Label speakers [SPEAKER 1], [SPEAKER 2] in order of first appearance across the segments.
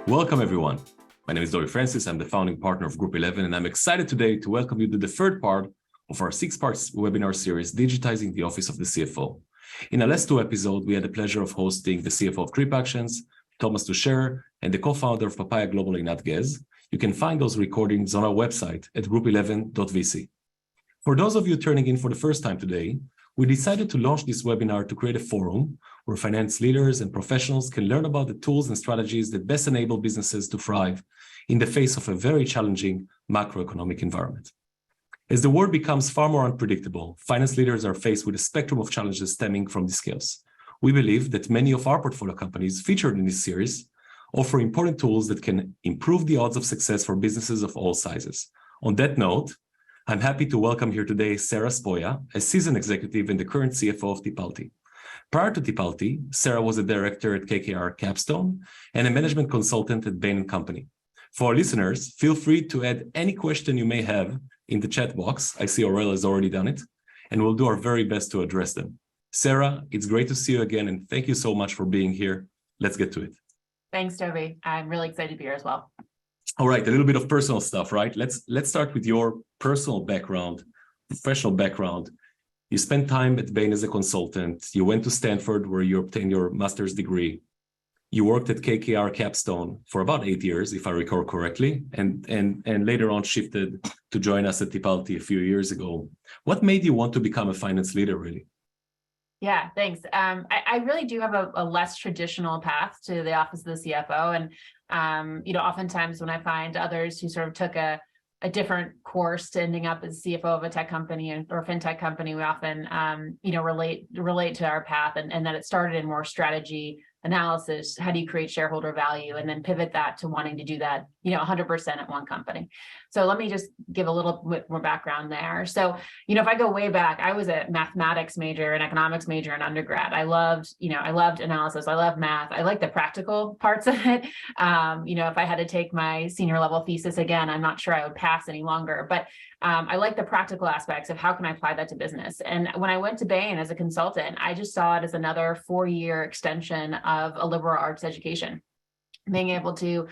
[SPEAKER 1] Welcome, everyone. My name is Dovi. I'm the founding partner of Group 11, and I'm excited today to welcome you to the third part of our six-part webinar series, Digitizing the Office of the CFO. In our last two episodes, we had the pleasure of hosting the CFO of TripActions, Thomas Tucher, and the co-founder of Papaya Global, Einat Gez. You can find those recordings on our website at group11.vc. For those of you turning in for the first time today, we decided to launch this webinar to create a forum where finance leaders and professionals can learn about the tools and strategies that best enable businesses to thrive in the face of a very challenging macroeconomic environment. As the world becomes far more unpredictable, finance leaders are faced with a spectrum of challenges stemming from this chaos. We believe that many of our portfolio companies featured in this series offer important tools that can improve the odds of success for businesses of all sizes. On that note, I'm happy to welcome here today Sarah Spoja, a seasoned executive and the current CFO of Tipalti. Prior to Tipalti, Sarah was a director at KKR Capstone and a management consultant at Bain & Company. For our listeners, feel free to add any question you may have in the chat box. I see Aurel has already done it, and we'll do our very best to address them. Sarah, it's great to see you again, and thank you so much for being here. Let's get to it.
[SPEAKER 2] Thanks, Dovi. I'm really excited to be here as well.
[SPEAKER 1] All right, a little bit of personal stuff, right? Let's start with your personal background, professional background. You spent time at Bain as a consultant. You went to Stanford where you obtained your master's degree. You worked at KKR Capstone for about 8 years, if I recall correctly, and later on shifted to join us at Tipalti a few years ago. What made you want to become a finance leader, really?
[SPEAKER 2] Yeah, thanks. I really do have a less traditional path to the office of the CFO. And, oftentimes when I find others who sort of took a different course to ending up as CFO of a tech company or fintech company, we often, relate to our path and that it started in more strategy analysis. How do you create shareholder value and then pivot that to wanting to do that, 100% at one company. So let me just give a little bit more background there. So, if I go way back, I was a mathematics major and economics major in undergrad. I loved analysis. I love math. I like the practical parts of it. If I had to take my senior level thesis again, I'm not sure I would pass any longer, but I like the practical aspects of how can I apply that to business. And when I went to Bain as a consultant, I just saw it as another 4-year extension of a liberal arts education, being able to,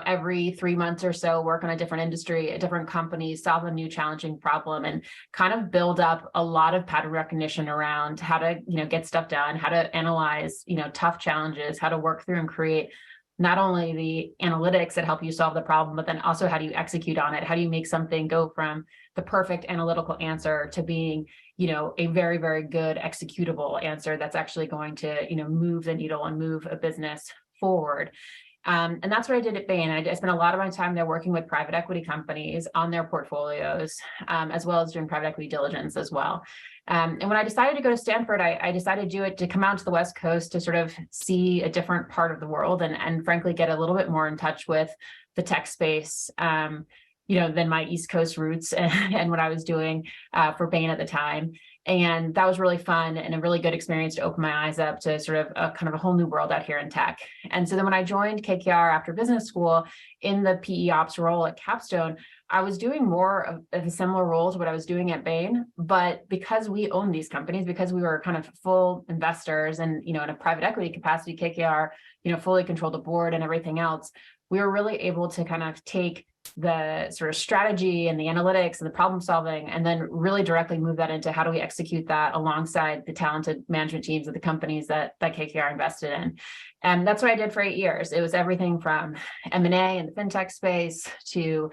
[SPEAKER 2] every 3 months or so work on a different industry, a different company, solve a new challenging problem, and kind of build up a lot of pattern recognition around how to, get stuff done, how to analyze, tough challenges, how to work through and create not only the analytics that help you solve the problem, but then also how do you execute on it? How do you make something go from the perfect analytical answer to being, a very, very good executable answer that's actually going to, move the needle and move a business forward. And that's what I did at Bain. I spent a lot of my time there working with private equity companies on their portfolios, as well as doing private equity diligence as well. And when I decided to go to Stanford, I decided to do it to come out to the West Coast to sort of see a different part of the world and frankly, get a little bit more in touch with the tech space, than my East Coast roots and what I was doing for Bain at the time. And that was really fun and a really good experience to open my eyes up to sort of a whole new world out here in tech. And so then when I joined KKR after business school in the PE ops role at Capstone, I was doing more of a similar role to what I was doing at Bain, but because we own these companies, because we were kind of full investors and, in a private equity capacity, KKR, fully controlled the board and everything else, we were really able to kind of take the sort of strategy and the analytics and the problem solving, and then really directly move that into how do we execute that alongside the talented management teams of the companies that KKR invested in. And that's what I did for 8 years. It was everything from M&A in the fintech space to,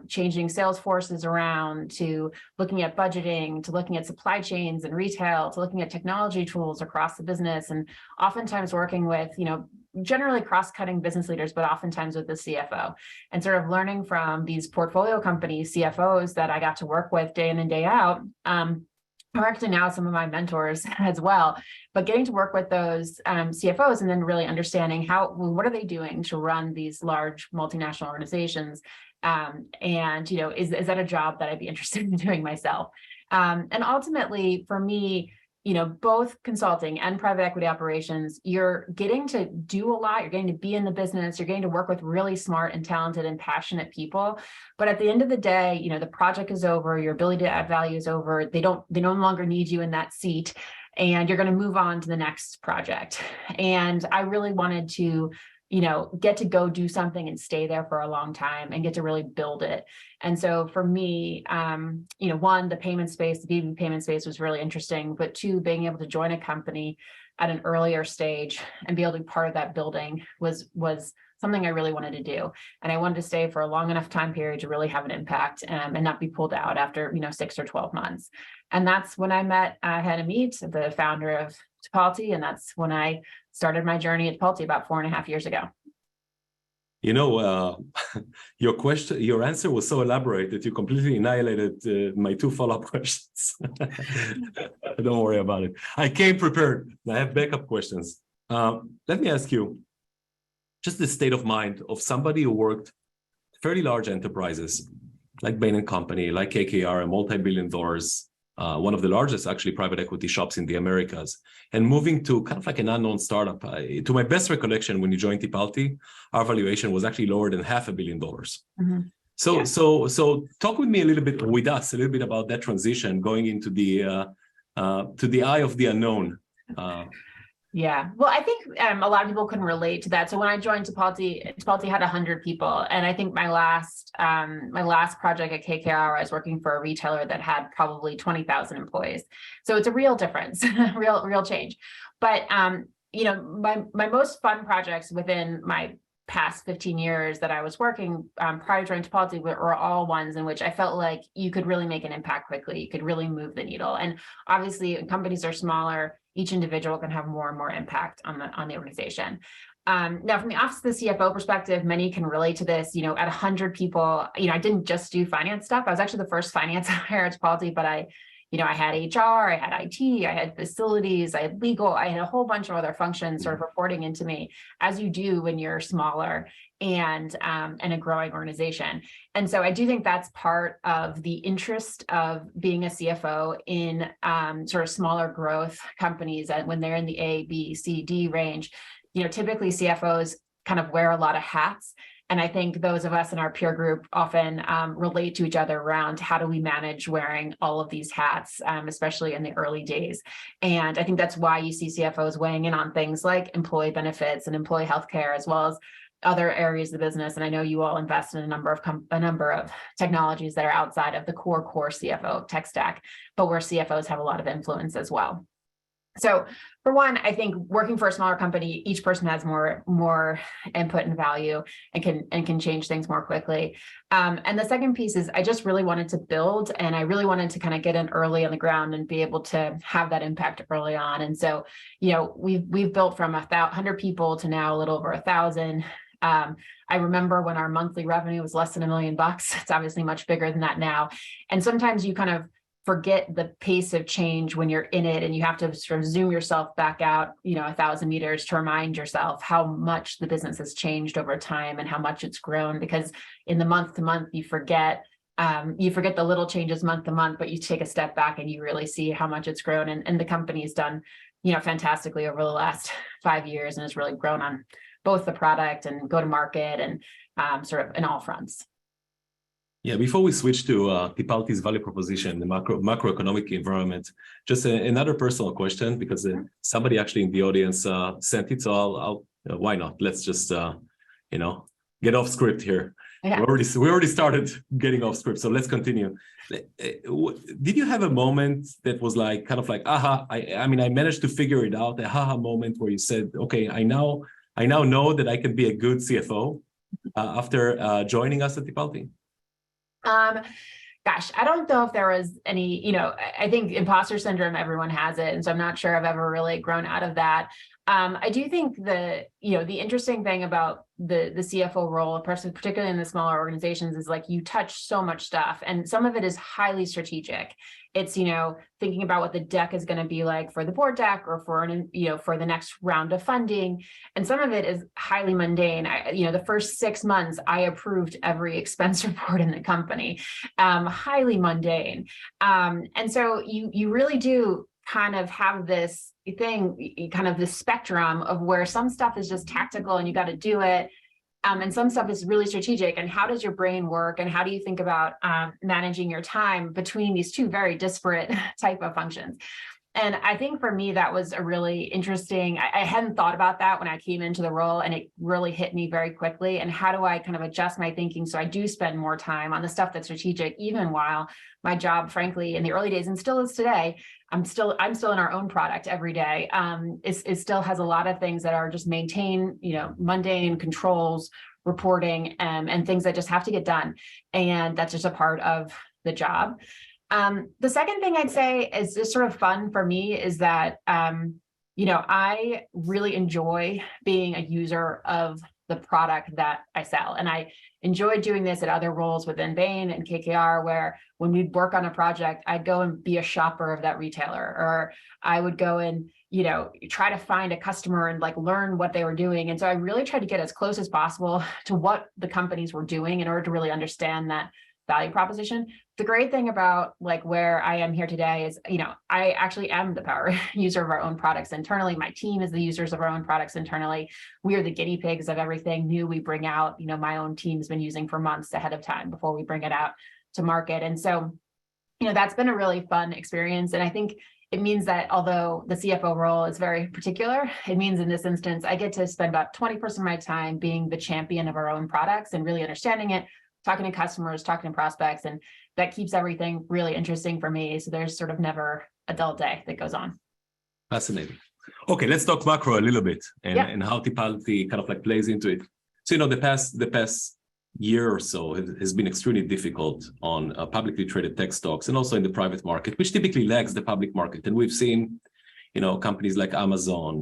[SPEAKER 2] changing sales forces around, to looking at budgeting, to looking at supply chains and retail, to looking at technology tools across the business, and oftentimes working with, generally cross-cutting business leaders, but oftentimes with the CFO, and sort of learning from these portfolio companies, CFOs that I got to work with day in and day out, are actually now some of my mentors as well, but getting to work with those CFOs and then really understanding what are they doing to run these large multinational organizations, and is that a job that I'd be interested in doing myself? And ultimately, for me, both consulting and private equity operations, you're getting to do a lot. You're getting to be in the business. You're getting to work with really smart and talented and passionate people. But at the end of the day, the project is over. Your ability to add value is over. They no longer need you in that seat, and you're going to move on to the next project. And I really wanted to get to go do something and stay there for a long time and get to really build it. And so for me, one, the payment space, the B2B payment space was really interesting, but two, being able to join a company at an earlier stage and be able to be part of that building was something I really wanted to do. And I wanted to stay for a long enough time period to really have an impact and not be pulled out after, 6 or 12 months. And that's when I met Amit, the founder of Tipalti. And that's when I started my journey at Tipalti about 4.5 years ago.
[SPEAKER 1] Your answer was so elaborate that you completely annihilated my 2 follow-up questions. Don't worry about it. I came prepared. I have backup questions. Let me ask you, just the state of mind of somebody who worked fairly large enterprises like Bain & Company, like KKR, and multi-billion dollars, one of the largest actually private equity shops in the Americas, and moving to kind of like an unknown startup. To my best recollection, when you joined Tipalti, our valuation was actually lower than $500 million. Mm-hmm. So talk with us a little bit about that transition going into the eye of the unknown.
[SPEAKER 2] Yeah, well, I think a lot of people can relate to that. So when I joined Tipalti had 100 people, and I think my last project at KKR, I was working for a retailer that had probably 20,000 employees. So it's a real difference, real change. But my most fun projects within my past 15 years that I was working prior to joining Tipalti were all ones in which I felt like you could really make an impact quickly. You could really move the needle. And obviously, when companies are smaller, each individual can have more and more impact on the organization. Now, from the office of the CFO perspective, many can relate to this. At 100 people, I didn't just do finance stuff. I was actually the first finance hire at Tipalti, but I had HR, I had IT, I had facilities, I had legal, I had a whole bunch of other functions sort of reporting into me, as you do when you're smaller and a growing organization. And so I do think that's part of the interest of being a CFO in sort of smaller growth companies, and when they're in the A, B, C, D range, typically CFOs kind of wear a lot of hats. And I think those of us in our peer group often relate to each other around how do we manage wearing all of these hats, especially in the early days. And I think that's why you see CFOs weighing in on things like employee benefits and employee healthcare, as well as other areas of the business. And I know you all invest in a number of technologies that are outside of the core CFO tech stack, but where CFOs have a lot of influence as well. So for one, I think working for a smaller company, each person has more input and value and can change things more quickly. And the second piece is I just really wanted to build, and I really wanted to kind of get in early on the ground and be able to have that impact early on. And so, we've built from 100 people to now a little over 1,000. I remember when our monthly revenue was less than $1 million. It's obviously much bigger than that now. And sometimes you kind of forget the pace of change when you're in it, and you have to sort of zoom yourself back out, 1,000 meters to remind yourself how much the business has changed over time and how much it's grown. Because in the month to month, you forget the little changes month to month, but you take a step back and you really see how much it's grown. And the company's done, fantastically over the last 5 years, and has really grown on both the product and go to market and sort of in all fronts.
[SPEAKER 1] Yeah, before we switch to Tipalti's value proposition, the macroeconomic environment, just another personal question, because somebody actually in the audience sent it, so I'll why not? Let's just get off script here. Yeah. We already started getting off script, so let's continue. Did you have a moment that was like kind of like aha? I managed to figure it out. A aha moment where you said, okay, I now know that I can be a good CFO after joining us at Tipalti.
[SPEAKER 2] Gosh, I don't know if there was any, I think imposter syndrome, everyone has it. And so I'm not sure I've ever really grown out of that. I do think the interesting thing about the CFO role, particularly in the smaller organizations, is like you touch so much stuff, and some of it is highly strategic. It's, thinking about what the deck is going to be like for the board deck or for the next round of funding. And some of it is highly mundane. The first 6 months, I approved every expense report in the company, highly mundane. And so you really do kind of have this thing, kind of this spectrum of where some stuff is just tactical and you got to do it. And some stuff is really strategic. And how does your brain work? And how do you think about managing your time between these two very disparate type of functions? And I think for me, that was a really interesting, I hadn't thought about that when I came into the role, and it really hit me very quickly. And how do I kind of adjust my thinking so I do spend more time on the stuff that's strategic, even while my job, frankly, in the early days and still is today, I'm still in our own product every day. It still has a lot of things that are just maintain, mundane controls, reporting, and things that just have to get done. And that's just a part of the job. The second thing I'd say is just sort of fun for me is that, I really enjoy being a user of the product that I sell. And I enjoy doing this at other roles within Bain and KKR, where when we'd work on a project, I'd go and be a shopper of that retailer, or I would go and, try to find a customer and learn what they were doing. And so I really tried to get as close as possible to what the companies were doing in order to really understand that value proposition. The great thing about where I am here today is, I actually am the power user of our own products internally. My team is the users of our own products internally. We are the guinea pigs of everything new we bring out. My own team's been using for months ahead of time before we bring it out to market. And so, that's been a really fun experience. And I think it means that although the CFO role is very particular, it means in this instance, I get to spend about 20% of my time being the champion of our own products and really understanding it, talking to customers, talking to prospects, and that keeps everything really interesting for me. So there's sort of never a dull day that goes on.
[SPEAKER 1] Fascinating. Okay, let's talk macro a little bit and how Tipalti kind of plays into it. So, the past year or so has been extremely difficult on publicly traded tech stocks and also in the private market, which typically lags the public market. And we've seen, companies like Amazon,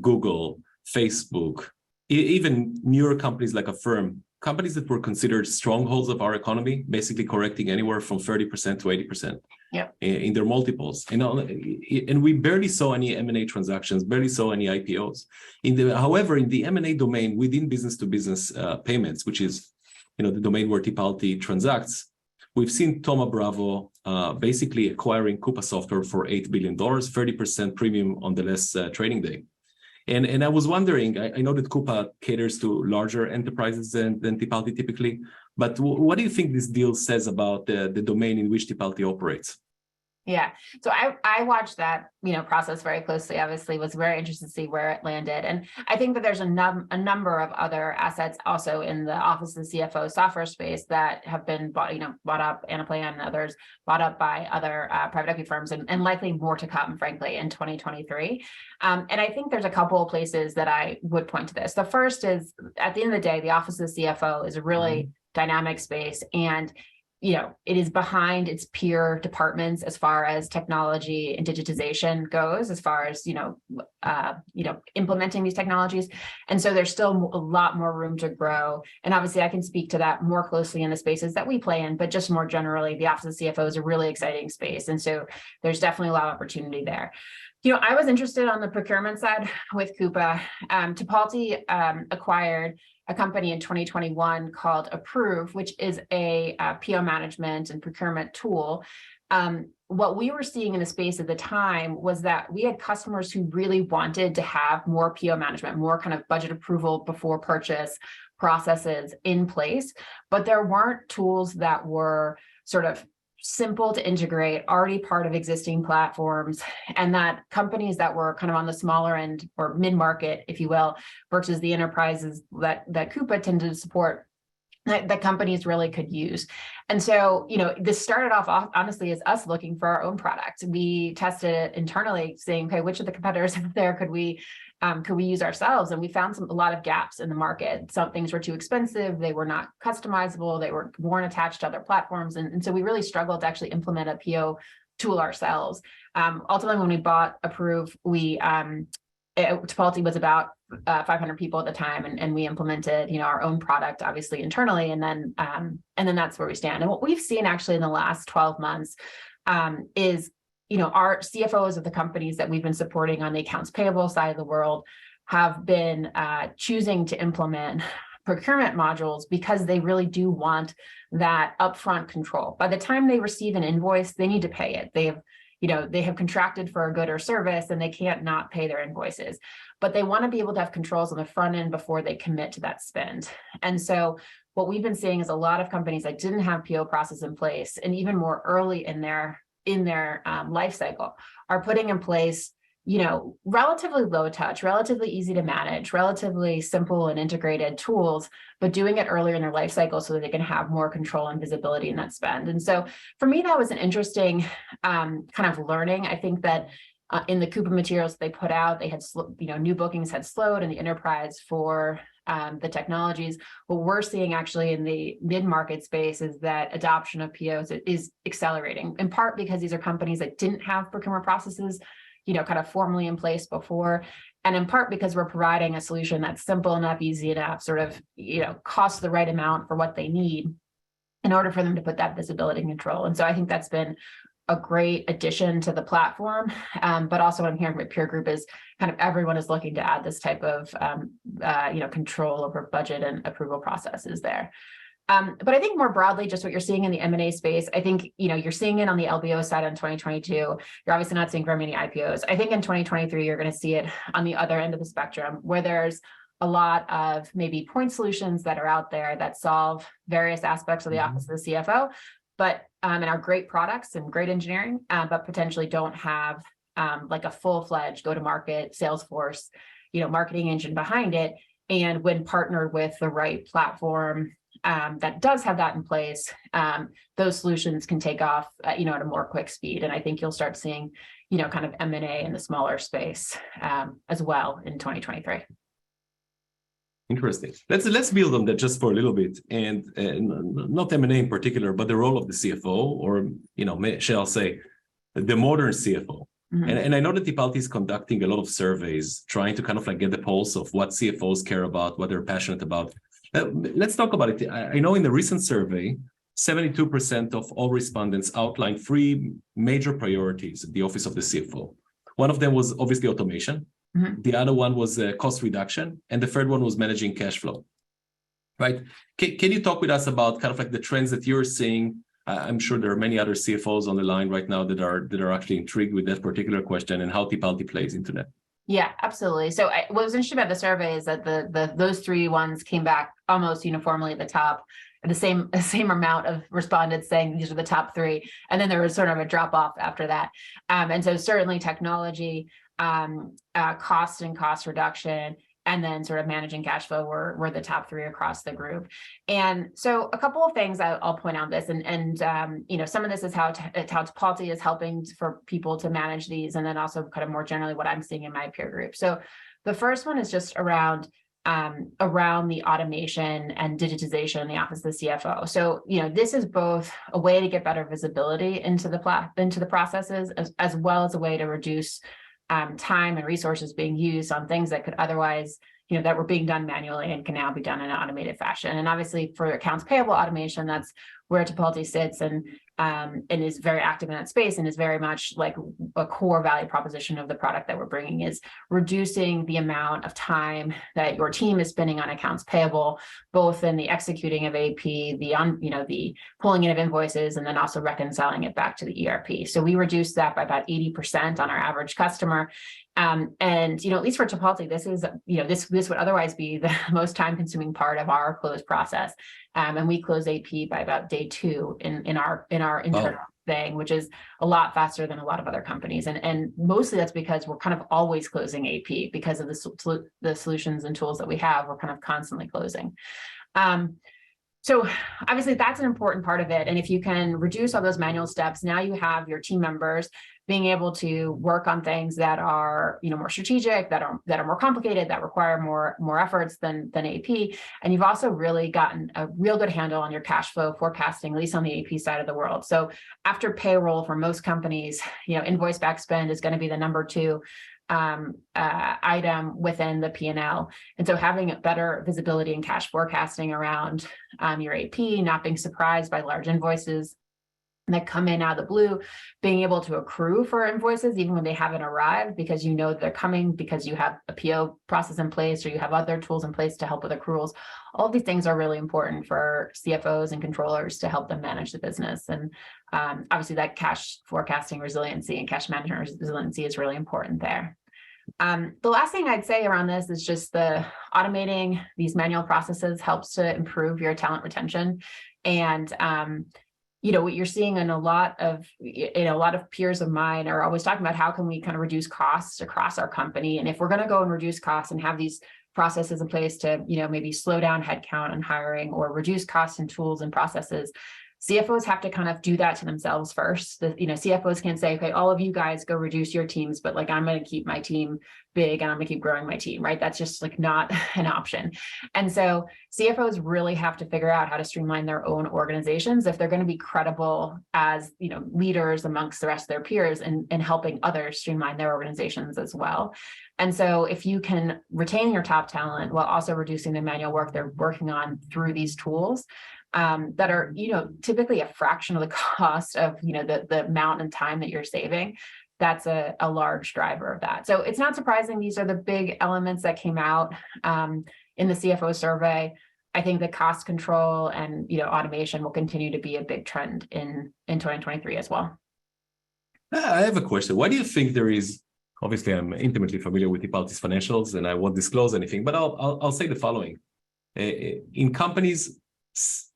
[SPEAKER 1] Google, Facebook, even newer companies like Affirm, companies that were considered strongholds of our economy, basically correcting anywhere from 30% to 80% in their multiples. And we barely saw any M&A transactions, barely saw any IPOs. However, in the M&A domain within business-to-business payments, which is the domain where Tipalti transacts, we've seen Thoma Bravo basically acquiring Coupa Software for $8 billion, 30% premium on the last trading day. And I was wondering, I know that Coupa caters to larger enterprises than Tipalti typically, but what do you think this deal says about the domain in which Tipalti operates?
[SPEAKER 2] Yeah, so I watched that process very closely. Obviously, was very interested to see where it landed, and I think that there's a number of other assets also in the Office of the CFO software space that have been bought up, Anaplan and others bought up by other private equity firms, and likely more to come, frankly, in 2023. And I think there's a couple of places that I would point to this. The first is, at the end of the day, the Office of the CFO is a really dynamic space, and it is behind its peer departments as far as technology and digitization goes, as far as, implementing these technologies. And so there's still a lot more room to grow. And obviously I can speak to that more closely in the spaces that we play in, but just more generally, the Office of the CFO is a really exciting space. And so there's definitely a lot of opportunity there. I was interested on the procurement side with Coupa. Tipalti acquired a company in 2021 called Approve, which is a PO management and procurement tool. What we were seeing in the space at the time was that we had customers who really wanted to have more PO management, more kind of budget approval before purchase processes in place, but there weren't tools that were sort of simple to integrate, already part of existing platforms, and that companies that were kind of on the smaller end or mid-market, if you will, versus the enterprises that Coupa tended to support, that companies really could use. And so, this started off honestly as us looking for our own product. We tested it internally, saying, okay, which of the competitors out there could we use ourselves? And we found a lot of gaps in the market. Some things were too expensive. They were not customizable. They weren't attached to other platforms. And so we really struggled to actually implement a PO tool ourselves. Ultimately, when we bought Approve, Tipalti was about 500 people at the time, and we implemented, our own product, obviously internally, and then that's where we stand. And what we've seen actually in the last 12 months is, our CFOs of the companies that we've been supporting on the accounts payable side of the world have been choosing to implement procurement modules because they really do want that upfront control. By the time they receive an invoice, they need to pay it. They have contracted for a good or service, and they can't not pay their invoices, but they want to be able to have controls on the front end before they commit to that spend. And so what we've been seeing is a lot of companies that didn't have PO process in place, and even more early in their in their life cycle are putting in place, relatively low touch, relatively easy to manage, relatively simple and integrated tools, but doing it earlier in their life cycle so that they can have more control and visibility in that spend. And so for me, that was an interesting kind of learning. I think that in the Coupa materials they put out, they had, new bookings had slowed in the enterprise for the technologies. What we're seeing actually in the mid-market space is that adoption of POs is accelerating, in part because these are companies that didn't have procurement processes kind of formally in place before, and in part because we're providing a solution that's simple enough, easy enough, sort of, costs the right amount for what they need in order for them to put that visibility and control. And so I think that's been a great addition to the platform. But also what I'm hearing from my peer group is kind of everyone is looking to add this type of, control over budget and approval processes there. But I think more broadly, just what you're seeing in the M&A space, I think, you're seeing it on the LBO side in 2022. You're obviously not seeing very many IPOs. I think in 2023, you're going to see it on the other end of the spectrum, where there's a lot of maybe point solutions that are out there that solve various aspects of the office of the CFO, but and are great products and great engineering, but potentially don't have like a full-fledged go-to-market sales force, marketing engine behind it. And when partnered with the right platform that does have that in place, those solutions can take off, at a more quick speed. And I think you'll start seeing, kind of M&A in the smaller space as well in 2023.
[SPEAKER 1] Interesting. Let's build on that just for a little bit, and not M&A in particular, but the role of the CFO, or shall I say, the modern CFO. Mm-hmm. And I know that Tipalti is conducting a lot of surveys, trying to kind of like get the pulse of what CFOs care about, what they're passionate about. Let's talk about it. I know in the recent survey, 72% of all respondents outlined 3 major priorities at the office of the CFO. One of them was obviously automation. Mm-hmm. The other one was cost reduction. And the third one was managing cash flow, right? Can you talk with us about kind of like the trends that you're seeing? I'm sure there are many other CFOs on the line right now that are actually intrigued with that particular question and how Tipalti plays into that.
[SPEAKER 2] Yeah, absolutely. So what was interesting about the survey is that those 3 ones came back almost uniformly at the top, the same amount of respondents saying these are the top 3, and then there was sort of a drop off after that. And so certainly technology, cost and cost reduction, and then sort of managing cash flow were the top 3 across the group. And so a couple of things I'll point out this, and some of this is how Tipalti is helping for people to manage these, and then also kind of more generally what I'm seeing in my peer group. So the first one is just around the automation and digitization in the office of the CFO. So, this is both a way to get better visibility into the processes, as well as a way to reduce time and resources being used on things that could otherwise, that were being done manually and can now be done in an automated fashion. And obviously for accounts payable automation, that's where Tipalti sits and is very active in that space, and is very much like a core value proposition of the product that we're bringing, is reducing the amount of time that your team is spending on accounts payable, both in the executing of AP, the pulling in of invoices, and then also reconciling it back to the ERP. So we reduced that by about 80% on our average customer. And at least for Tipalti, this is, this would otherwise be the most time-consuming part of our close process. And we close AP by about day 2 in our internal thing, which is a lot faster than a lot of other companies. And mostly that's because we're kind of always closing AP because of the solutions and tools that we have. We're kind of constantly closing. So obviously that's an important part of it. And if you can reduce all those manual steps, now you have your team members being able to work on things that are, more strategic, that are more complicated, that require more efforts than AP. And you've also really gotten a real good handle on your cash flow forecasting, at least on the AP side of the world. So after payroll, for most companies, invoice back spend is going to be the number 2 item within the P&L. And so having better visibility and cash forecasting around your AP, not being surprised by large invoices that come in out of the blue, being able to accrue for invoices even when they haven't arrived, because they're coming, because you have a PO process in place, or you have other tools in place to help with accruals. All of these things are really important for CFOs and controllers to help them manage the business. And obviously that cash forecasting resiliency and cash management resiliency is really important there. The last thing I'd say around this is just the automating these manual processes helps to improve your talent retention. And what you're seeing in a lot of peers of mine are always talking about how can we kind of reduce costs across our company. And if we're going to go and reduce costs and have these processes in place to, maybe slow down headcount and hiring or reduce costs and tools and processes, CFOs have to kind of do that to themselves first. CFOs can't say, okay, all of you guys go reduce your teams, but like I'm going to keep my team big and I'm going to keep growing my team, right? That's just like not an option. And so CFOs really have to figure out how to streamline their own organizations if they're going to be credible as, leaders amongst the rest of their peers and helping others streamline their organizations as well. And so if you can retain your top talent while also reducing the manual work they're working on through these tools, that are, typically a fraction of the cost of, the amount and time that you're saving, that's a large driver of that. So it's not surprising. These are the big elements that came out in the CFO survey. I think the cost control and, automation will continue to be a big trend in 2023 as well.
[SPEAKER 1] I have a question. Why do you think there is, obviously I'm intimately familiar with Tipalti's financials and I won't disclose anything, but I'll say the following. In companies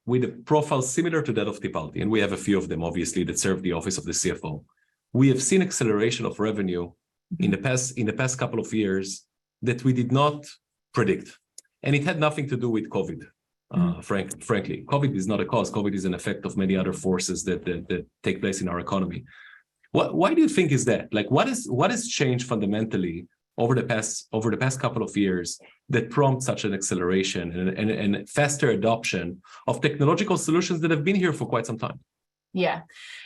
[SPEAKER 1] with a profile similar to that of Tipalti, and we have a few of them, obviously, that serve the office of the CFO, we have seen acceleration of revenue in the past couple of years that we did not predict. And it had nothing to do with COVID, frankly. COVID is not a cause. COVID is an effect of many other forces that take place in our economy. Why do you think is that? Like, what has changed fundamentally over the past couple of years that prompt such an acceleration and faster adoption of technological solutions that have been here for quite some time?
[SPEAKER 2] Yeah,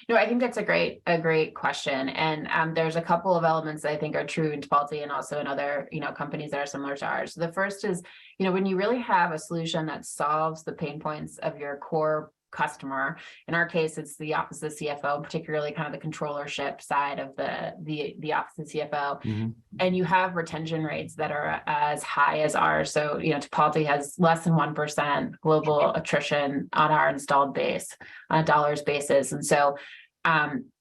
[SPEAKER 2] no, I think that's a great question. And there's a couple of elements that I think are true in Tipalti and also in other, companies that are similar to ours. The first is, when you really have a solution that solves the pain points of your core customer. In our case, it's the office of the CFO, particularly kind of the controllership side of the office of the CFO. Mm-hmm. And you have retention rates that are as high as ours. So, Tipalti has less than 1% global attrition on our installed base on a dollars basis. And so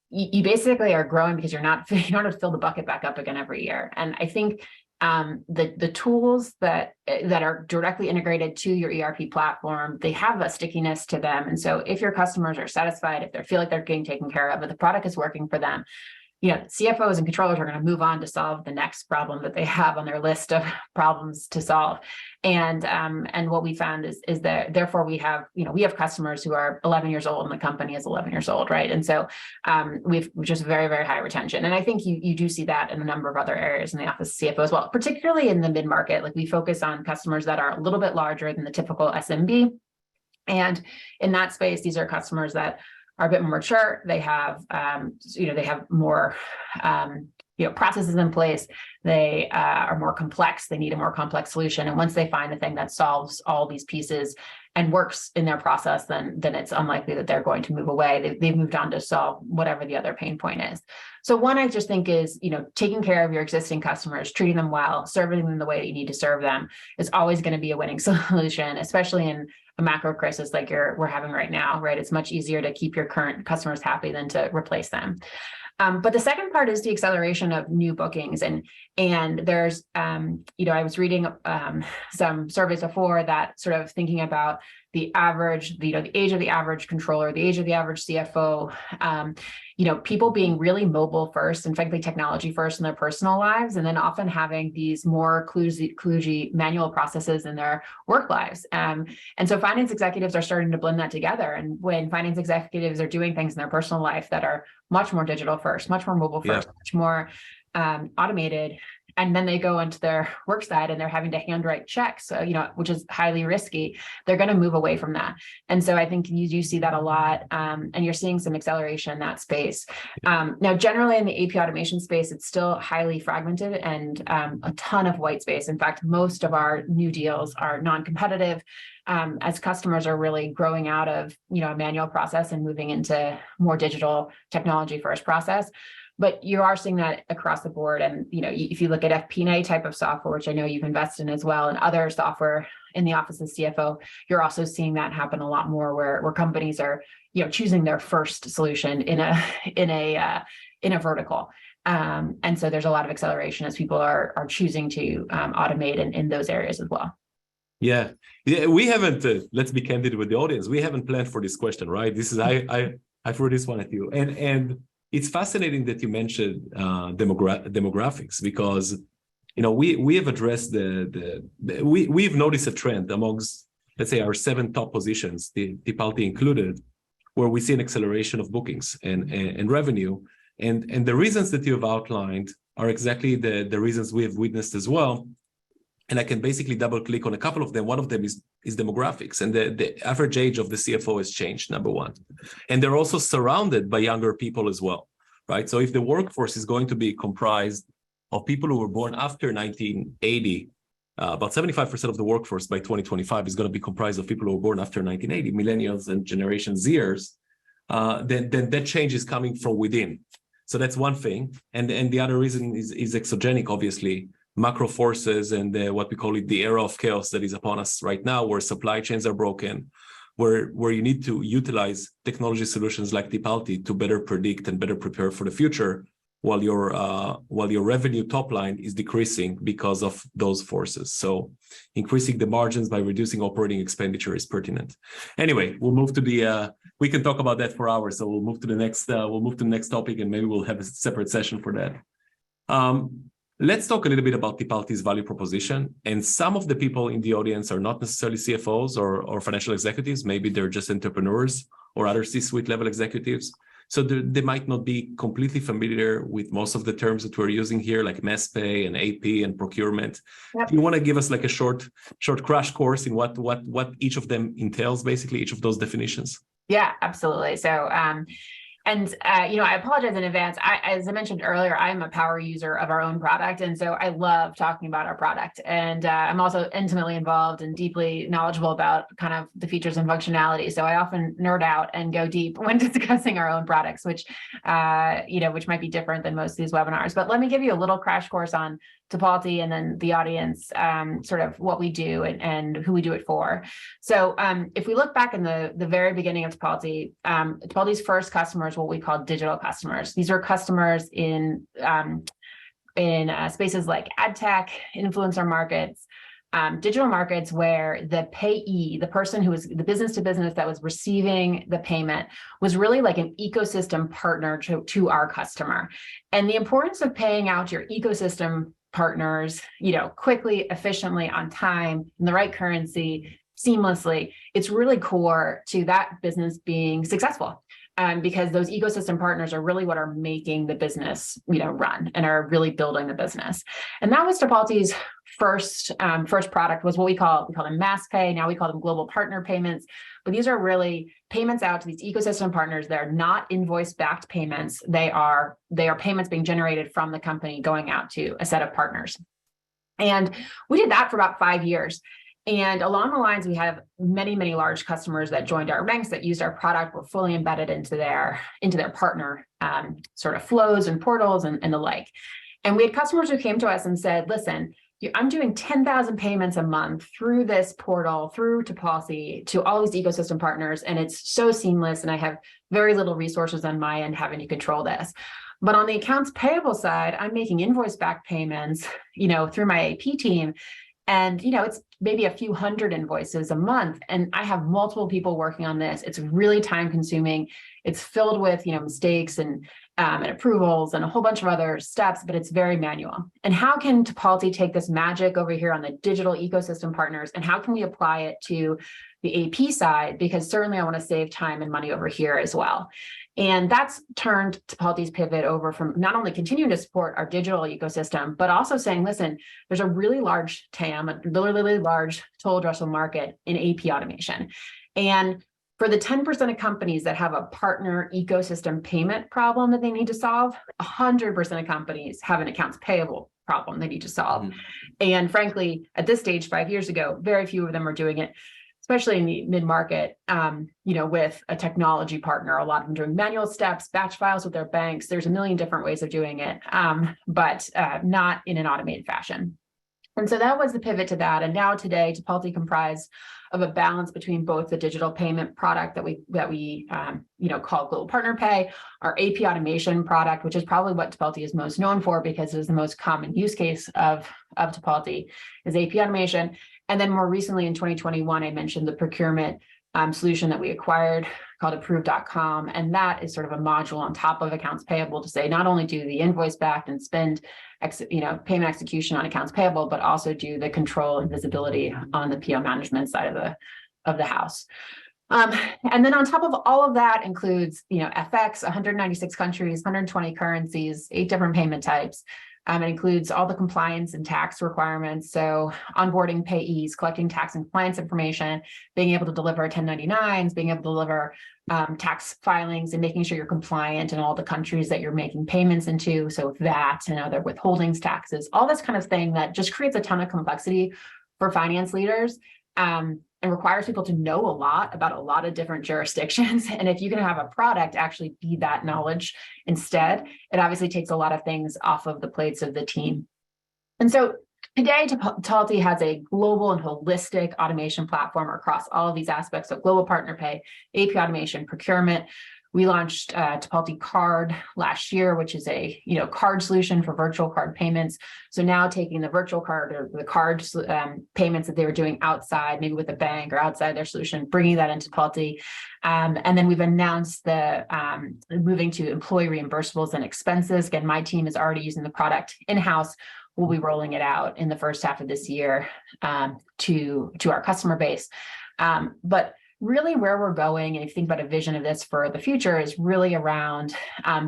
[SPEAKER 2] you basically are growing because you don't have to fill the bucket back up again every year. And I think the tools that are directly integrated to your ERP platform, they have a stickiness to them. And so if your customers are satisfied, if they feel like they're getting taken care of, if the product is working for them, CFOs and controllers are going to move on to solve the next problem that they have on their list of problems to solve. And what we found is that therefore we have customers who are 11 years old and the company is 11 years old, right? And so we've just very, very high retention. And I think you do see that in a number of other areas in the office of CFO as well, particularly in the mid-market. Like we focus on customers that are a little bit larger than the typical SMB. And in that space, these are customers that are a bit more mature. They have, they have more, processes in place. They are more complex. They need a more complex solution. And once they find the thing that solves all these pieces and works in their process, then it's unlikely that they're going to move away. They've moved on to solve whatever the other pain point is. So one, I just think is, taking care of your existing customers, treating them well, serving them the way that you need to serve them is always going to be a winning solution, especially in a macro crisis like we're having right now, right? It's much easier to keep your current customers happy than to replace them. But the second part is the acceleration of new bookings. And there's, I was reading some surveys before that sort of thinking about the average, the age of the average controller, the age of the average CFO, people being really mobile first and frankly, technology first in their personal lives, and then often having these more kludgy manual processes in their work lives. And so finance executives are starting to blend that together. And when finance executives are doing things in their personal life that are much more digital first, much more mobile first, much more automated, and then they go into their work side and they're having to handwrite checks, which is highly risky, they're going to move away from that. And so I think you do see that a lot, and you're seeing some acceleration in that space. Now, generally in the AP automation space, it's still highly fragmented and a ton of white space. In fact, most of our new deals are non-competitive as customers are really growing out of a manual process and moving into more digital technology first process. But you are seeing that across the board. And, if you look at FP&A type of software, which I know you've invested in as well, and other software in the office of CFO, you're also seeing that happen a lot more where companies are, choosing their first solution in a vertical. And so there's a lot of acceleration as people are choosing to automate in those areas as well. Yeah,
[SPEAKER 1] we haven't, let's be candid with the audience. We haven't planned for this question, right? This is, I I threw this one at you. And it's fascinating that you mentioned demographics, because we have addressed we've noticed a trend amongst, let's say, our 7 top positions, the Tipalti included, where we see an acceleration of bookings and revenue. And the reasons that you have outlined are exactly the reasons we have witnessed as well. And I can basically double click on a couple of them. One of them is demographics, and the average age of the CFO has changed, number one. And they're also surrounded by younger people as well, right? So if the workforce is going to be comprised of people who were born after 1980, about 75% of the workforce by 2025 is going to be comprised of people who were born after 1980, millennials and Generation Zers, then that change is coming from within. So that's one thing. And the other reason is exogenic, obviously, macro forces and what we call it, the era of chaos that is upon us right now, where supply chains are broken, where you need to utilize technology solutions like Tipalti to better predict and better prepare for the future, while your revenue top line is decreasing because of those forces. So increasing the margins by reducing operating expenditure is pertinent. Anyway, we'll move to we can talk about that for hours. So we'll move to the next topic, and maybe we'll have a separate session for that. Let's talk a little bit about Tipalti's value proposition. And some of the people in the audience are not necessarily CFOs or financial executives. Maybe they're just entrepreneurs or other C-suite level executives. So they might not be completely familiar with most of the terms that we're using here, like mass pay and AP and procurement. Yep. Do you want to give us like a short crash course in what each of them entails, basically, each of those definitions?
[SPEAKER 2] Yeah, absolutely. So, I apologize in advance. As I mentioned earlier, I'm a power user of our own product. And so I love talking about our product. And I'm also intimately involved and deeply knowledgeable about kind of the features and functionality. So I often nerd out and go deep when discussing our own products, which might be different than most of these webinars. But let me give you a little crash course on Tipalti, and then the audience, sort of what we do and who we do it for. So if we look back in the very beginning of Tipalti, Tipalti's first customers, what we call digital customers. These are customers in spaces like ad tech, influencer markets, digital markets, where the payee, the person who was the business to business that was receiving the payment, was really like an ecosystem partner to our customer. And the importance of paying out your ecosystem partners, quickly, efficiently, on time, in the right currency, seamlessly, it's really core to that business being successful. Because those ecosystem partners are really what are making the business, run, and are really building the business. And that was Tipalti's first product, was what we call them mass pay. Now we call them global partner payments. But these are really payments out to these ecosystem partners. They're not invoice-backed payments. They are payments being generated from the company going out to a set of partners. And we did that for about 5 years. And along the lines, we have many, many large customers that joined our ranks, that used our product, were fully embedded into their partner sort of flows and portals and the like. And we had customers who came to us and said, listen, I'm doing 10,000 payments a month through this portal, through Tipalti, to all these ecosystem partners, and it's so seamless, and I have very little resources on my end having to control this. But on the accounts payable side, I'm making invoice-backed payments, through my AP team. And, it's maybe a few hundred invoices a month. And I have multiple people working on this. It's really time consuming. It's filled with, mistakes and approvals and a whole bunch of other steps, but it's very manual. And how can Tipalti take this magic over here on the digital ecosystem partners, and how can we apply it to the AP side? Because certainly I want to save time and money over here as well. And that's turned Tipalti's pivot over from not only continuing to support our digital ecosystem, but also saying, listen, there's a really large TAM, a really large total addressable market in AP automation. And for the 10% of companies that have a partner ecosystem payment problem that they need to solve, 100% of companies have an accounts payable problem they need to solve. Mm-hmm. And frankly, at this stage, 5 years ago, very few of them are doing it, especially in the mid-market, with a technology partner. A lot of them doing manual steps, batch files with their banks. There's a million different ways of doing it, but not in an automated fashion. And so that was the pivot to that. And now today, Tipalti comprised of a balance between both the digital payment product that we call Global Partner Pay, our AP automation product, which is probably what Tipalti is most known for, because it is the most common use case of Tipalti, is AP automation. And then more recently in 2021, I mentioned the procurement solution that we acquired called approve.com. And that is sort of a module on top of accounts payable to say, not only do the invoice backed and spend, payment execution on accounts payable, but also do the control and visibility on the PO management side of the house. And then on top of all of that includes, FX, 196 countries, 120 currencies, 8 different payment types. It includes all the compliance and tax requirements. So onboarding payees, collecting tax and compliance information, being able to deliver 1099s, being able to deliver tax filings, and making sure you're compliant in all the countries that you're making payments into. So VAT and other withholdings, taxes, all this kind of thing that just creates a ton of complexity for finance leaders. And requires people to know a lot about a lot of different jurisdictions. And if you can have a product actually be that knowledge instead, it obviously takes a lot of things off of the plates of the team. And so today, Tipalti has a global and holistic automation platform across all of these aspects of global partner pay, AP automation, procurement. We launched Tipalti Card last year, which is a card solution for virtual card payments. So now taking the virtual card or the card payments that they were doing outside, maybe with a bank or outside their solution, bringing that into Tipalti. And then we've announced the moving to employee reimbursables and expenses. Again, my team is already using the product in-house. We'll be rolling it out in the first half of this year to our customer base. But really where we're going, and if you think about a vision of this for the future, is really around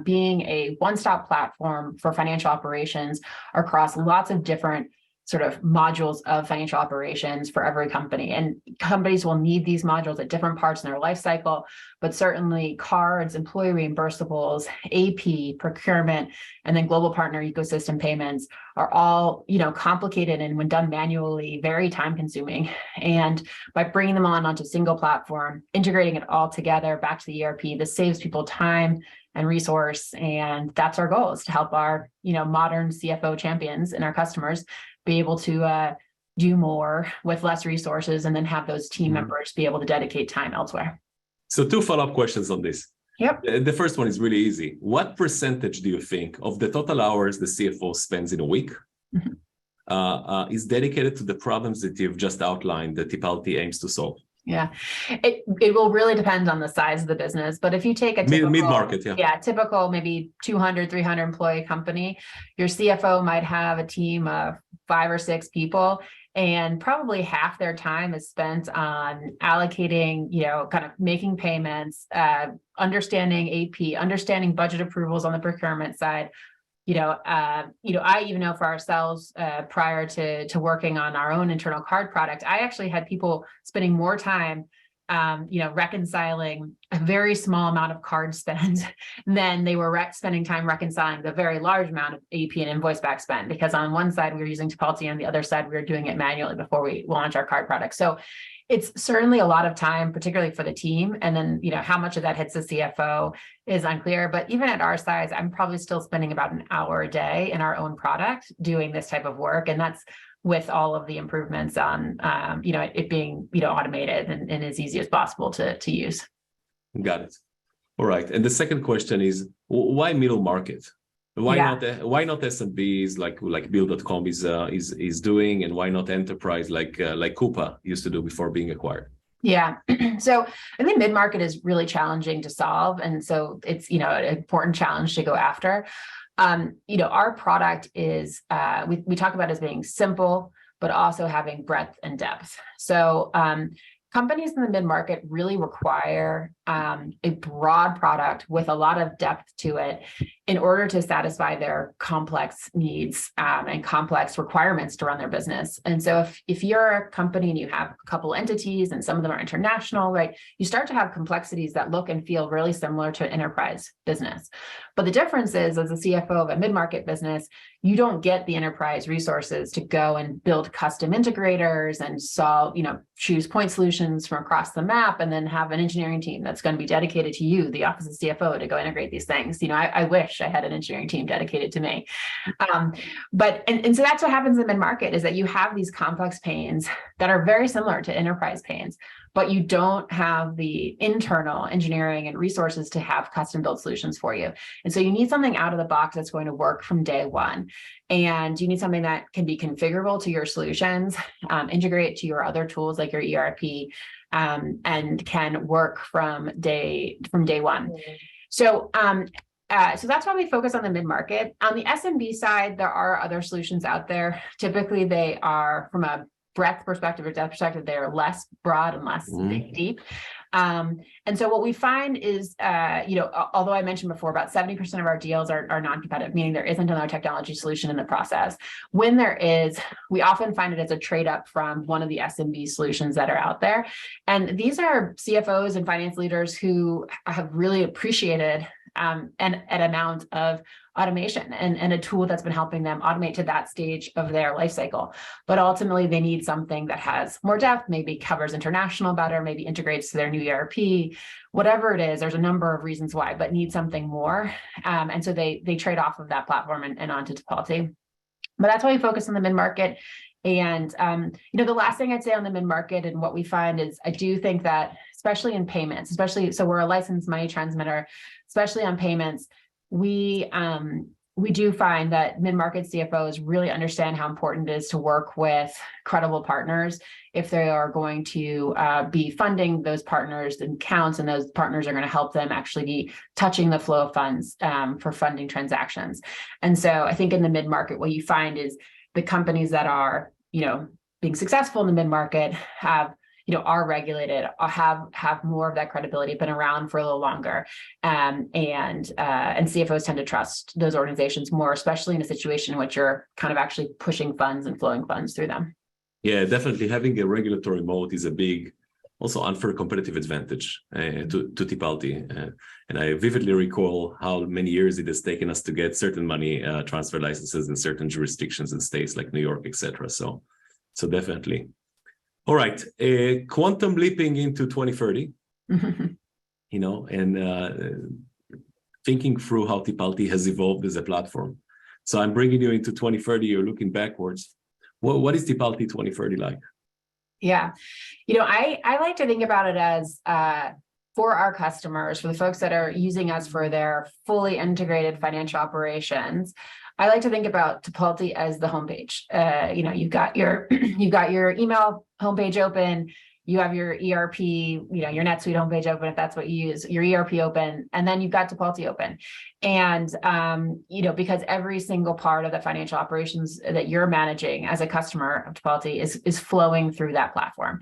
[SPEAKER 2] being a one-stop platform for financial operations across lots of different sort of modules of financial operations for every company. And companies will need these modules at different parts in their life cycle, but certainly cards, employee reimbursables, AP, procurement, and then global partner ecosystem payments are all, complicated and when done manually, very time consuming. And by bringing them onto a single platform, integrating it all together back to the ERP, this saves people time and resource. And that's our goal, is to help our, modern CFO champions and our customers be able to do more with less resources, and then have those team members be able to dedicate time elsewhere.
[SPEAKER 1] So 2 follow-up questions on this.
[SPEAKER 2] Yep.
[SPEAKER 1] The first one is really easy. What percentage do you think of the total hours the CFO spends in a week is dedicated to the problems that you've just outlined that Tipalti aims to solve?
[SPEAKER 2] Yeah, it will really depend on the size of the business. But if you take a typical,
[SPEAKER 1] mid-market,
[SPEAKER 2] typical maybe 200, 300 employee company, your CFO might have a team of 5 or 6 people, and probably half their time is spent on allocating, kind of making payments, understanding AP, understanding budget approvals on the procurement side. I even know for ourselves, prior to working on our own internal card product, I actually had people spending more time, reconciling a very small amount of card spend than they were spending time reconciling the very large amount of AP and invoice back spend. Because on one side we were using Tipalti, on the other side we were doing it manually before we launch our card product. So it's certainly a lot of time, particularly for the team. And then, how much of that hits the CFO is unclear. But even at our size, I'm probably still spending about an hour a day in our own product doing this type of work. And that's with all of the improvements on, it being, automated and as easy as possible to use.
[SPEAKER 1] Got it. All right. And the second question is, why middle market? Why not SMBs like Bill.com is doing, and why not enterprise like Coupa used to do before being acquired?
[SPEAKER 2] Yeah. So I think mid-market is really challenging to solve. And so it's, an important challenge to go after. Our product is, we talk about it as being simple, but also having breadth and depth. So companies in the mid-market really require a broad product with a lot of depth to it in order to satisfy their complex needs and complex requirements to run their business. And so if you're a company and you have a couple entities and some of them are international, right, you start to have complexities that look and feel really similar to an enterprise business. But the difference is, as a CFO of a mid-market business, you don't get the enterprise resources to go and build custom integrators and solve, choose point solutions from across the map, and then have an engineering team that's going to be dedicated to you, the office of CFO, to go integrate these things. I wish wish I had an engineering team dedicated to me. And so that's what happens in the mid-market, is that you have these complex pains that are very similar to enterprise pains, but you don't have the internal engineering and resources to have custom built solutions for you. And so you need something out of the box that's going to work from day one. And you need something that can be configurable to your solutions, integrate to your other tools like your ERP, and can work from day one. So that's why we focus on the mid-market. On the SMB side, there are other solutions out there. Typically, they are, from a breadth perspective or depth perspective, they are less broad and less deep. And so what we find is, although I mentioned before, about 70% of our deals are non-competitive, meaning there isn't another technology solution in the process. When there is, we often find it as a trade up from one of the SMB solutions that are out there. And these are CFOs and finance leaders who have really appreciated an amount of automation and a tool that's been helping them automate to that stage of their life cycle. But ultimately, they need something that has more depth, maybe covers international better, maybe integrates to their new ERP, whatever it is. There's a number of reasons why, but need something more. And so they trade off of that platform and onto Tipalti. But that's why we focus on the mid-market. And, the last thing I'd say on the mid-market and what we find is, I do think that, especially in payments, so we're a licensed money transmitter, especially on payments, we do find that mid-market CFOs really understand how important it is to work with credible partners if they are going to be funding those partners and accounts, and those partners are going to help them actually be touching the flow of funds for funding transactions. And so I think in the mid-market, what you find is the companies that are, being successful in the mid-market are regulated, have more of that credibility, been around for a little longer, and CFOs tend to trust those organizations more, especially in a situation in which you're kind of actually pushing funds and flowing funds through them.
[SPEAKER 1] Yeah, definitely having a regulatory moat is a big, also unfair competitive advantage to Tipalti. And I vividly recall how many years it has taken us to get certain money transfer licenses in certain jurisdictions and states like New York, etc. So definitely. All right, quantum leaping into 2030, and thinking through how Tipalti has evolved as a platform. So I'm bringing you into 2030, you're looking backwards. What is Tipalti 2030 like?
[SPEAKER 2] Yeah, I like to think about it as for our customers, for the folks that are using us for their fully integrated financial operations. I like to think about Tipalti as the homepage. You've got your email homepage open, you have your ERP, your NetSuite homepage open if that's what you use, your ERP open, and then you've got Tipalti open. And because every single part of the financial operations that you're managing as a customer of Tipalti is flowing through that platform.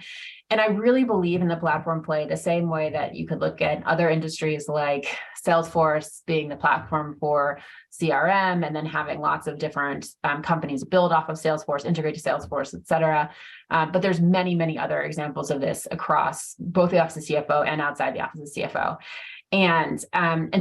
[SPEAKER 2] And I really believe in the platform play the same way that you could look at other industries like Salesforce being the platform for CRM, and then having lots of different companies build off of Salesforce, integrate to Salesforce, et cetera. But there's many, many other examples of this across both the office of CFO and outside the office of CFO. And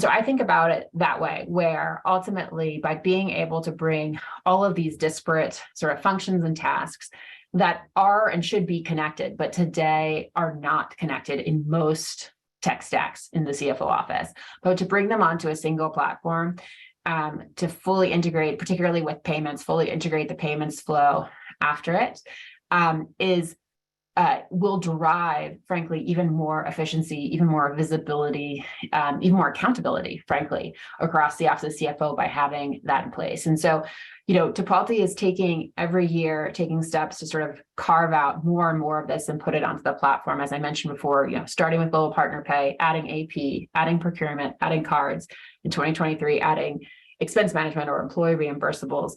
[SPEAKER 2] so I think about it that way, where ultimately by being able to bring all of these disparate sort of functions and tasks that are and should be connected, but today are not connected in most tech stacks in the CFO office, but to bring them onto a single platform, to fully integrate, particularly with payments, fully integrate the payments flow after it, will drive, frankly, even more efficiency, even more visibility, even more accountability, frankly, across the office of CFO by having that in place. And so, Tipalti is taking steps to sort of carve out more and more of this and put it onto the platform. As I mentioned before, starting with Global Partner Pay, adding AP, adding procurement, adding cards, in 2023, adding expense management or employee reimbursables.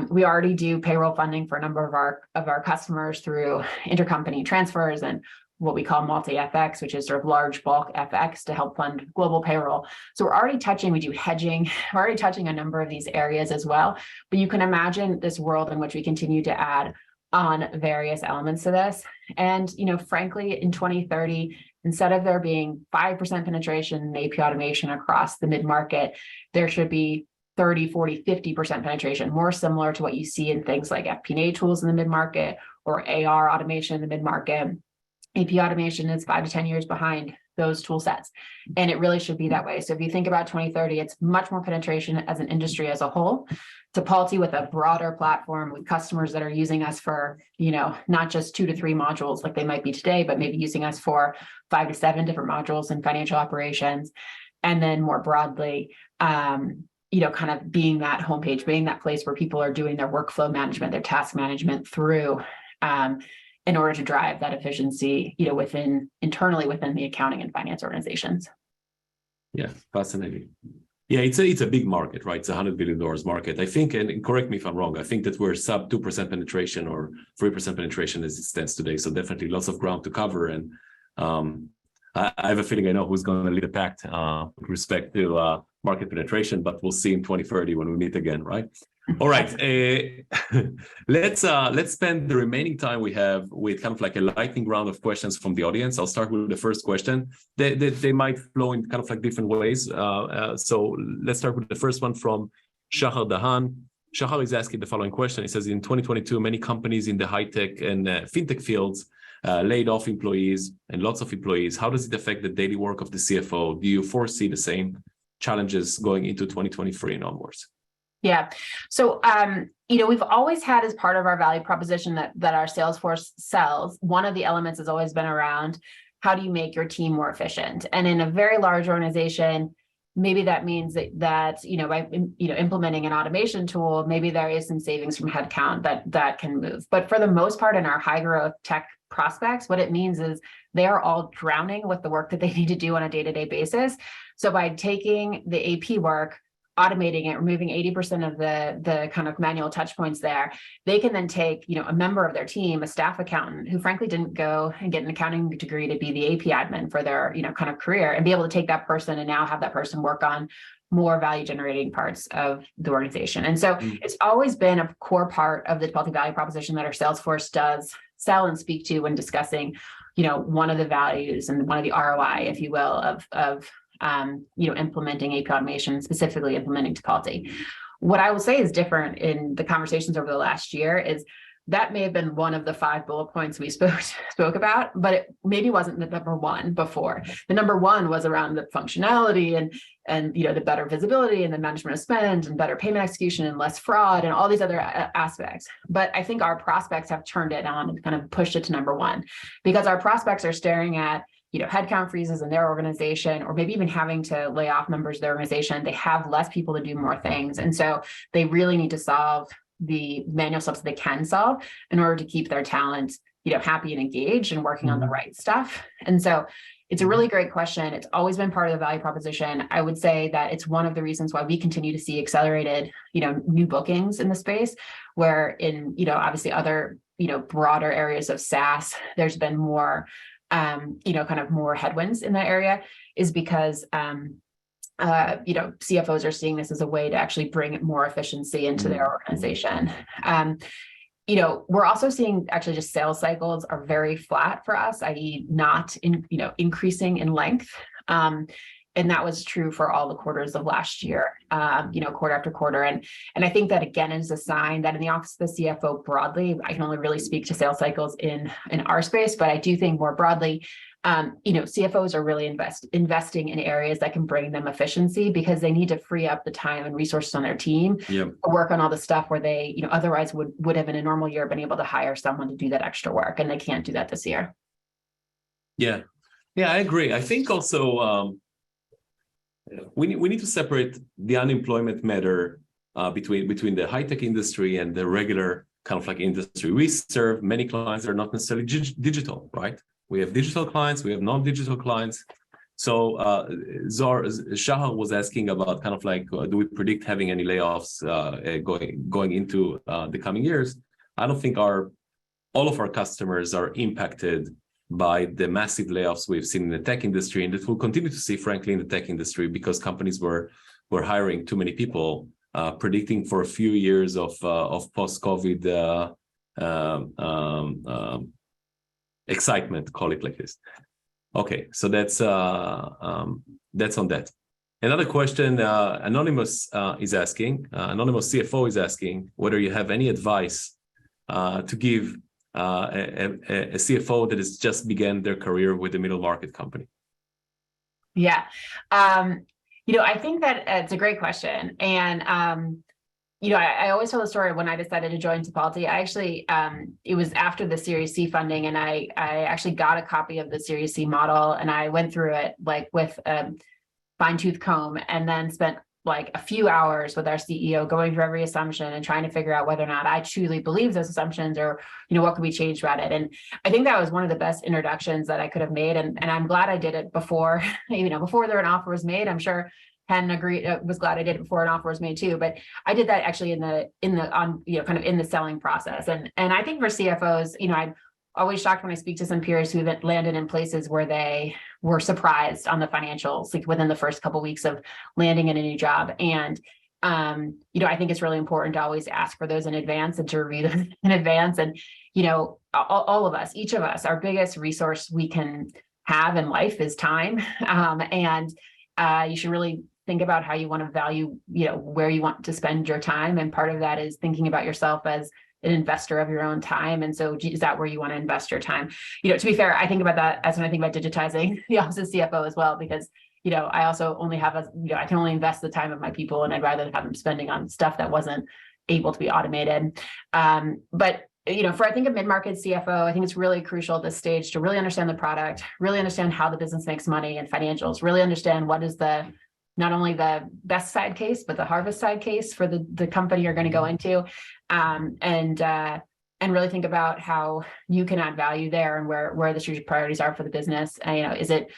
[SPEAKER 2] We already do payroll funding for a number of our customers through intercompany transfers and what we call multi-FX, which is sort of large bulk FX to help fund global payroll. So we do hedging, we're already touching a number of these areas as well. But you can imagine this world in which we continue to add on various elements to this. And, frankly, in 2030, instead of there being 5% penetration in AP automation across the mid-market, there should be 30, 40, 50% penetration, more similar to what you see in things like FP&A tools in the mid-market or AR automation in the mid-market. AP automation is 5 to 10 years behind those tool sets. And it really should be that way. So if you think about 2030, it's much more penetration as an industry as a whole. Tipalti with a broader platform with customers that are using us for, not just 2 to 3 modules like they might be today, but maybe using us for 5 to 7 different modules in financial operations. And then more broadly, kind of being that homepage, being that place where people are doing their workflow management, their task management through, in order to drive that efficiency, internally within the accounting and finance organizations.
[SPEAKER 1] Yeah, fascinating. Yeah, it's a big market, right? It's $100 billion market. I think, and correct me if I'm wrong, I think that we're sub 2% penetration or 3% penetration as it stands today. So definitely lots of ground to cover. And I have a feeling I know who's going to lead the pack with respect to market penetration, but we'll see in 2030 when we meet again, right? All right, let's spend the remaining time we have with kind of like a lightning round of questions from the audience. I'll start with the first question. They might flow in kind of like different ways. So let's start with the first one from Shahar Dahan. Shahar is asking the following question. He says, in 2022, many companies in the high-tech and fintech fields laid off employees and lots of employees. How does it affect the daily work of the CFO? Do you foresee the same challenges going into 2023 and onwards?
[SPEAKER 2] Yeah. So, we've always had as part of our value proposition that our sales force sells, one of the elements has always been around how do you make your team more efficient? And in a very large organization, maybe that means that by implementing an automation tool, maybe there is some savings from headcount that can move. But for the most part, in our high growth tech prospects, what it means is they are all drowning with the work that they need to do on a day-to-day basis. So by taking the AP work, automating it, removing 80% of the kind of manual touch points there, they can then take, a member of their team, a staff accountant who frankly didn't go and get an accounting degree to be the AP admin for their, kind of career, and be able to take that person and now have that person work on more value generating parts of the organization. And so it's always been a core part of the Tipalti value proposition that our sales force does sell and speak to when discussing, one of the values and one of the ROI, if you will, of implementing AP automation, specifically implementing Tipalti. What I will say is different in the conversations over the last year is that may have been one of the 5 bullet points we spoke about, but it maybe wasn't the number one before. The number one was around the functionality and the better visibility and the management of spend and better payment execution and less fraud and all these other aspects. But I think our prospects have turned it on and kind of pushed it to number one, because our prospects are staring at headcount freezes in their organization, or maybe even having to lay off members of their organization. They have less people to do more things. And so they really need to solve the manual steps that they can solve in order to keep their talent, happy and engaged and working on the right stuff. And so it's a really great question. It's always been part of the value proposition. I would say that it's one of the reasons why we continue to see accelerated, new bookings in the space, where in, obviously other, broader areas of SaaS, there's been more kind of more headwinds in that area, is because, CFOs are seeing this as a way to actually bring more efficiency into their organization. We're also seeing actually just sales cycles are very flat for us, i.e. not increasing in length. And that was true for all the quarters of last year, quarter after quarter. And I think that, again, is a sign that in the office of the CFO broadly, I can only really speak to sales cycles in our space, but I do think more broadly, CFOs are really investing in areas that can bring them efficiency, because they need to free up the time and resources on their team to work on all the stuff where they, otherwise would have in a normal year been able to hire someone to do that extra work. And they can't do that this year. Yeah,
[SPEAKER 1] I agree. I think also, we need to separate the unemployment matter between the high-tech industry and the regular kind of like industry. We serve many clients that are not necessarily digital, right? We have digital clients, we have non-digital clients. So Shahar was asking about kind of like, do we predict having any layoffs going into the coming years? I don't think all of our customers are impacted by the massive layoffs we've seen in the tech industry, and that we'll continue to see, frankly, in the tech industry, because companies were hiring too many people, predicting for a few years of post-COVID excitement, call it like this. Okay, so that's on that. Another question, anonymous anonymous CFO is asking whether you have any advice to give a CFO that has just began their career with a middle market company.
[SPEAKER 2] Yeah. I think that it's a great question. And, I always tell the story when I decided to join Tipalti. I actually, it was after the Series C funding, and I actually got a copy of the Series C model, and I went through it like with a fine-tooth comb, and then spent like a few hours with our CEO going through every assumption and trying to figure out whether or not I truly believe those assumptions, or, what could we change about it. And I think that was one of the best introductions that I could have made. And I'm glad I did it before, before an offer was made. I'm sure Ken was glad I did it before an offer was made too. But I did that actually in the selling process. And I think for CFOs, I'm always shocked when I speak to some peers who landed in places where they were surprised on the financials, like within the first couple of weeks of landing in a new job. And I think it's really important to always ask for those in advance and to review them in advance. And all of us, each of us, our biggest resource we can have in life is time. And you should really think about how you want to value, where you want to spend your time. And part of that is thinking about yourself as an investor of your own time. And so is that where you want to invest your time? To be fair, I think about that as when I think about digitizing the office of CFO as well, because, I also only have I can only invest the time of my people, and I'd rather have them spending on stuff that wasn't able to be automated. But for I think a mid-market CFO, I think it's really crucial at this stage to really understand the product, really understand how the business makes money and financials, really understand what is not only the best side case, but the harvest side case for the company you're going to go into, and really think about how you can add value there and where the strategic priorities are for the business. Is it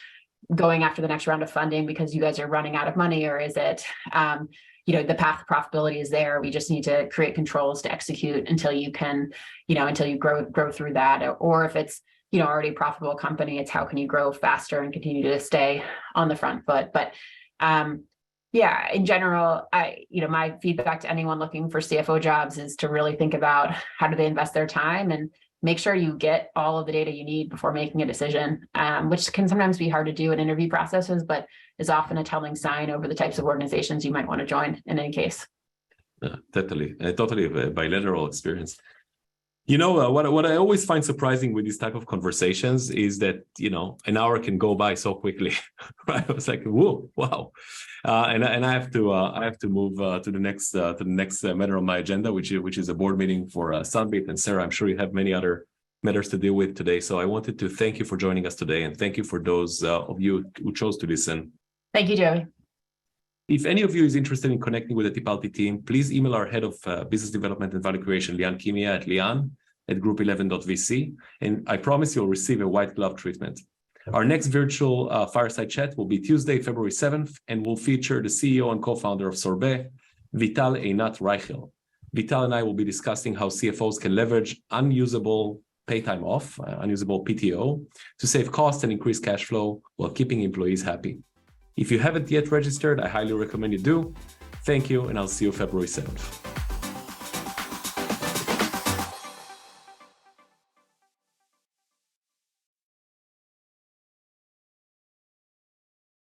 [SPEAKER 2] going after the next round of funding because you guys are running out of money, or is it, the path to profitability is there? We just need to create controls to execute until you can, until you grow through that. Or if it's, already a profitable company, it's how can you grow faster and continue to stay on the front foot. But in general, my feedback to anyone looking for CFO jobs is to really think about how do they invest their time and make sure you get all of the data you need before making a decision, which can sometimes be hard to do in interview processes, but is often a telling sign over the types of organizations you might want to join in any case.
[SPEAKER 1] Totally a bilateral experience. What I always find surprising with these type of conversations is that, an hour can go by so quickly. Right? I was like, whoa, wow. And I have to move to the next matter on my agenda, which is a board meeting for Sunbeat. And Sarah, I'm sure you have many other matters to deal with today. So I wanted to thank you for joining us today, and thank you for those of you who chose to listen.
[SPEAKER 2] Thank you, Joey.
[SPEAKER 1] If any of you is interested in connecting with the Tipalti team, please email our head of business development and value creation, Lian Kimia, at lian@group11.vc, and I promise you'll receive a white glove treatment. Our next virtual fireside chat will be Tuesday, February 7th, and will feature the CEO and co-founder of Sorbet, Vital Einat Reichel. Vital and I will be discussing how CFOs can leverage unusable pay time off, unusable PTO, to save costs and increase cash flow while keeping employees happy. If you haven't yet registered, I highly recommend you do. Thank you, and I'll see you February 7th.